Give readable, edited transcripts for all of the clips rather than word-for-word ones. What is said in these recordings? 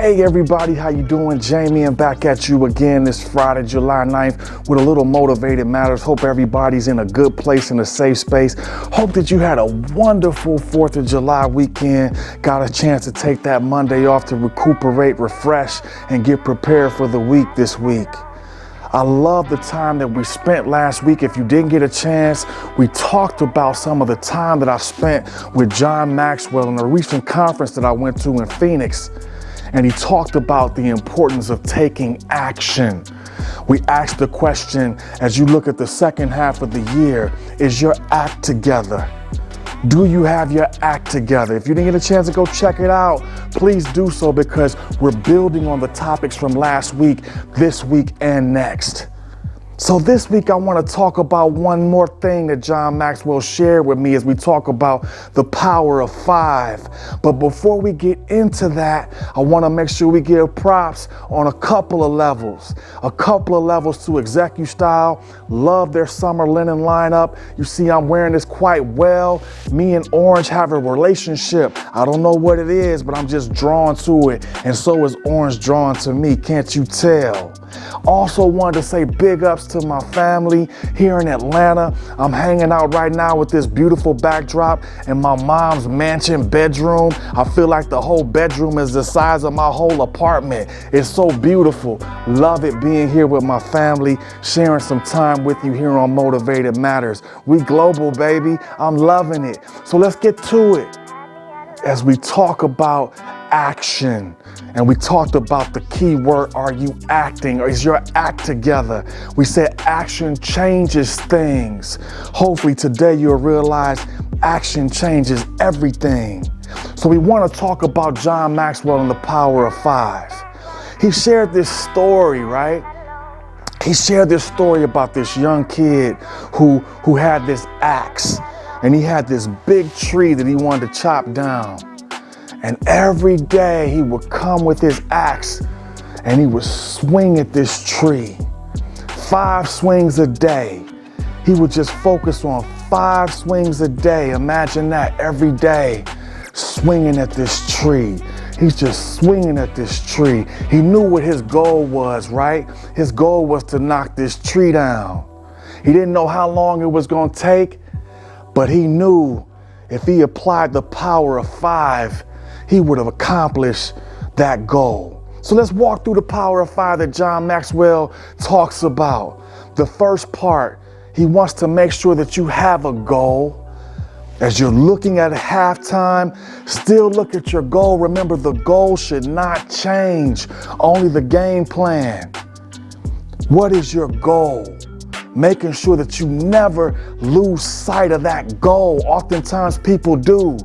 Hey everybody, how you doing? Jamie, and back at you again this Friday, July 9th with a little Motivated Matters. Hope everybody's in a good place, in a safe space. Hope that you had a wonderful 4th of July weekend. Got a chance to take that Monday off to recuperate, refresh, and get prepared for the week this week. I love the time that we spent last week. If you didn't get a chance, we talked about some of the time that I spent with John Maxwell in a recent conference that I went to in Phoenix. And he talked about the importance of taking action. We asked the question, as you look at the second half of the year, is your act together? Do you have your act together? If you didn't get a chance to go check it out, please do so, because we're building on the topics from last week, this week, and next. So this week I want to talk about one more thing that John Maxwell shared with me as we talk about the power of 5. But before we get into that, I want to make sure we give props on a couple of levels to Execu Style. Love their summer linen lineup. You see I'm wearing this quite well. Me and Orange have a relationship. I don't know what it is, but I'm just drawn to it. And so is Orange drawn to me. Can't you tell? Also wanted to say big ups to my family here in Atlanta. I'm hanging out right now with this beautiful backdrop in my mom's mansion bedroom. I feel like the whole bedroom is the size of my whole apartment. It's so beautiful. Love it being here with my family, sharing some time with you here on Motivated Matters. We global, baby. I'm loving it. So let's get to it as we talk about action. And we talked about the key word, are you acting, or is your act together? We said action changes things. Hopefully today you'll realize action changes everything. So we want to talk about John Maxwell and the power of 5. He shared this story, right? He shared this story about this young kid who had this axe, and he had this big tree that he wanted to chop down. And every day he would come with his axe and he would swing at this tree. 5 swings a day. He would just focus on 5 swings a day. Imagine that, every day, swinging at this tree. He's just swinging at this tree. He knew what his goal was, right? His goal was to knock this tree down. He didn't know how long it was going to take, but he knew if he applied the power of 5, he would have accomplished that goal. So let's walk through the power of 5 that John Maxwell talks about. The first part, he wants to make sure that you have a goal. As you're looking at halftime, still look at your goal. Remember, the goal should not change, only the game plan. What is your goal? Making sure that you never lose sight of that goal. Oftentimes people do.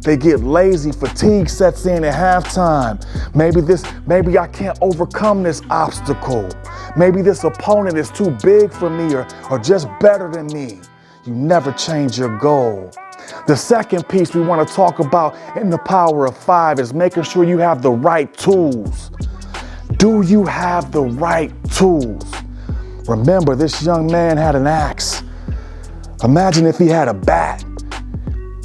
They get lazy, fatigue sets in at halftime. Maybe I can't overcome this obstacle. Maybe this opponent is too big for me or just better than me. You never change your goal. The second piece we want to talk about in the power of 5 is making sure you have the right tools. Do you have the right tools? Remember, this young man had an axe. Imagine if he had a bat.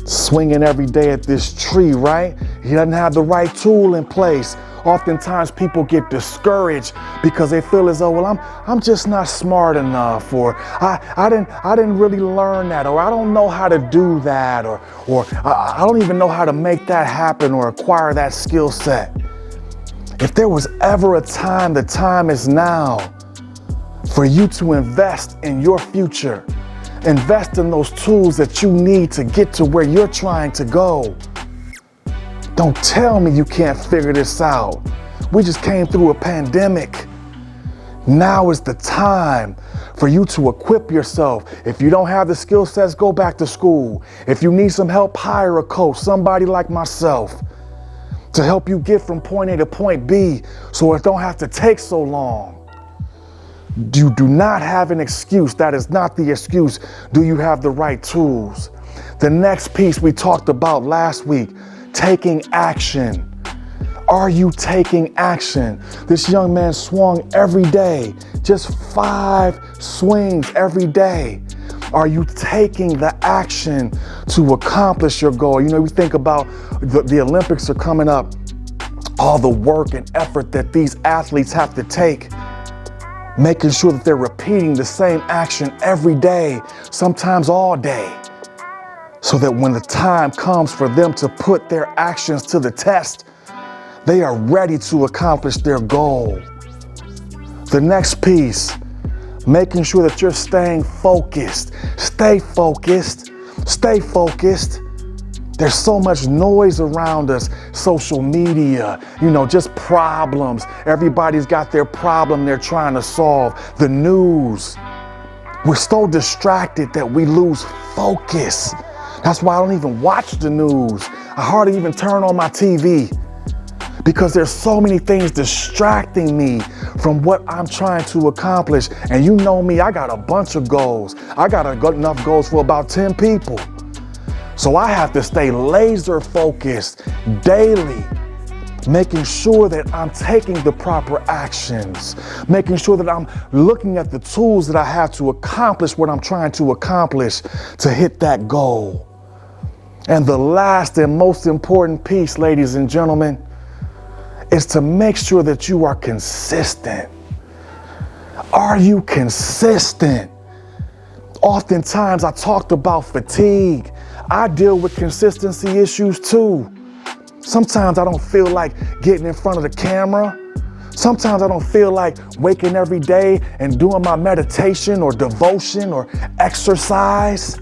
Swinging every day at this tree, right? He doesn't have the right tool in place. Oftentimes people get discouraged because they feel as though, well, I'm just not smart enough, or I didn't really learn that, or I don't know how to do that, or I don't even know how to make that happen or acquire that skill set. If there was ever a time, the time is now for you to invest in your future. Invest in those tools that you need to get to where you're trying to go. Don't tell me you can't figure this out. We just came through a pandemic. Now is the time for you to equip yourself. If you don't have the skill sets, go back to school. If you need some help, hire a coach, somebody like myself, to help you get from point A to point B so it don't have to take so long. You do not have an excuse. That is not the excuse. Do you have the right tools? The next piece we talked about last week, taking action. Are you taking action? This young man swung every day, just 5 swings every day. Are you taking the action to accomplish your goal? You know, we think about the Olympics are coming up all the work and effort that these athletes have to take, making sure that they're repeating the same action every day, sometimes all day, so that when the time comes for them to put their actions to the test, they are ready to accomplish their goal. The next piece, making sure that you're staying focused. Stay focused. Stay focused. There's so much noise around us. Social media, just problems. Everybody's got their problem they're trying to solve. The news. We're so distracted that we lose focus. That's why I don't even watch the news. I hardly even turn on my TV, because there's so many things distracting me from what I'm trying to accomplish. And you know me, I got a bunch of goals. I got enough goals for about 10 people. So I have to stay laser focused daily, making sure that I'm taking the proper actions, making sure that I'm looking at the tools that I have to accomplish what I'm trying to accomplish to hit that goal. And the last and most important piece, ladies and gentlemen, is to make sure that you are consistent. Are you consistent? Oftentimes I talked about fatigue. I deal with consistency issues too. Sometimes I don't feel like getting in front of the camera. Sometimes I don't feel like waking every day and doing my meditation or devotion or exercise.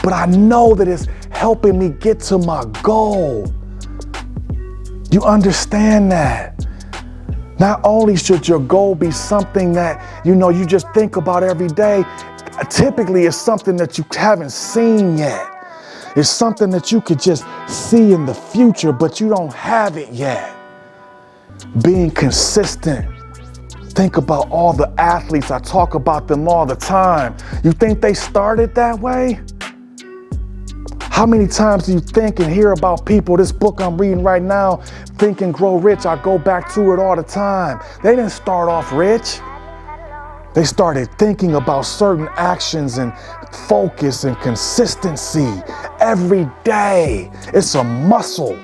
But I know that it's helping me get to my goal. You understand that? Not only should your goal be something that, you just think about every day, typically it's something that you haven't seen yet. It's something that you could just see in the future, but you don't have it yet. Being consistent. Think about all the athletes. I talk about them all the time. You think they started that way? How many times do you think and hear about people, this book I'm reading right now, Think and Grow Rich, I go back to it all the time. They didn't start off rich. They started thinking about certain actions and focus and consistency every day. It's a muscle.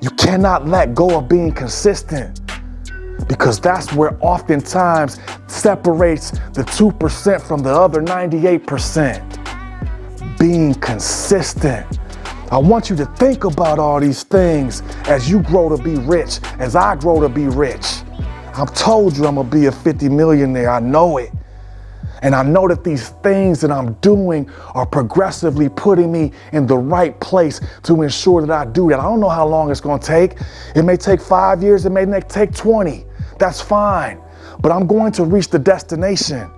You cannot let go of being consistent, because that's where oftentimes separates the 2% from the other 98%. Being consistent. I want you to think about all these things as you grow to be rich, as I grow to be rich. I've told you I'm gonna be a 50 millionaire. I know it. And I know that these things that I'm doing are progressively putting me in the right place to ensure that I do that. I don't know how long it's gonna take. It may take 5 years, it may take 20. That's fine. But I'm going to reach the destination.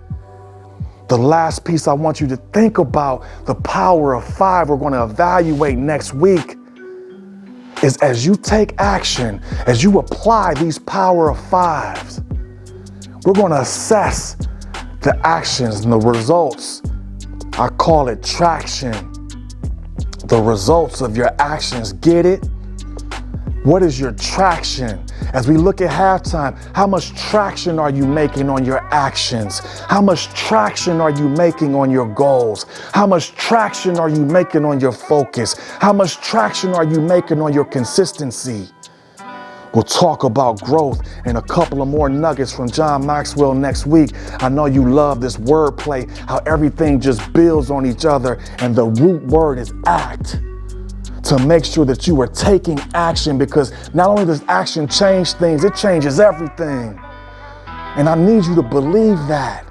The last piece I want you to think about, the power of 5, we're going to evaluate next week, is as you take action, as you apply these power of 5s, we're going to assess the actions and the results. I call it traction. The results of your actions. Get it? What is your traction? As we look at halftime, how much traction are you making on your actions? How much traction are you making on your goals? How much traction are you making on your focus? How much traction are you making on your consistency? We'll talk about growth and a couple of more nuggets from John Maxwell next week. I know you love this wordplay, how everything just builds on each other, and the root word is act. To make sure that you are taking action, because not only does action change things, it changes everything. And I need you to believe that.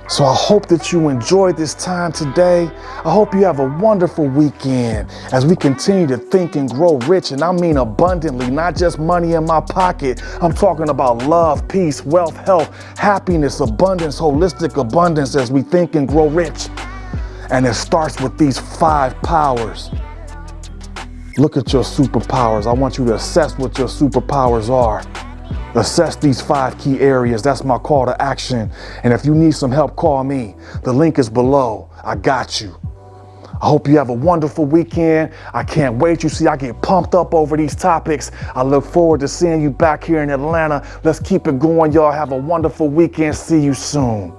So I hope that you enjoyed this time today. I hope you have a wonderful weekend as we continue to think and grow rich. And I mean abundantly, not just money in my pocket. I'm talking about love, peace, wealth, health, happiness, abundance, holistic abundance as we think and grow rich. And it starts with these 5 powers. Look at your superpowers. I want you to assess what your superpowers are. Assess these 5 key areas. That's my call to action. And if you need some help, call me. The link is below. I got you. I hope you have a wonderful weekend. I can't wait. You see, I get pumped up over these topics. I look forward to seeing you back here in Atlanta. Let's keep it going, y'all. Have a wonderful weekend. See you soon.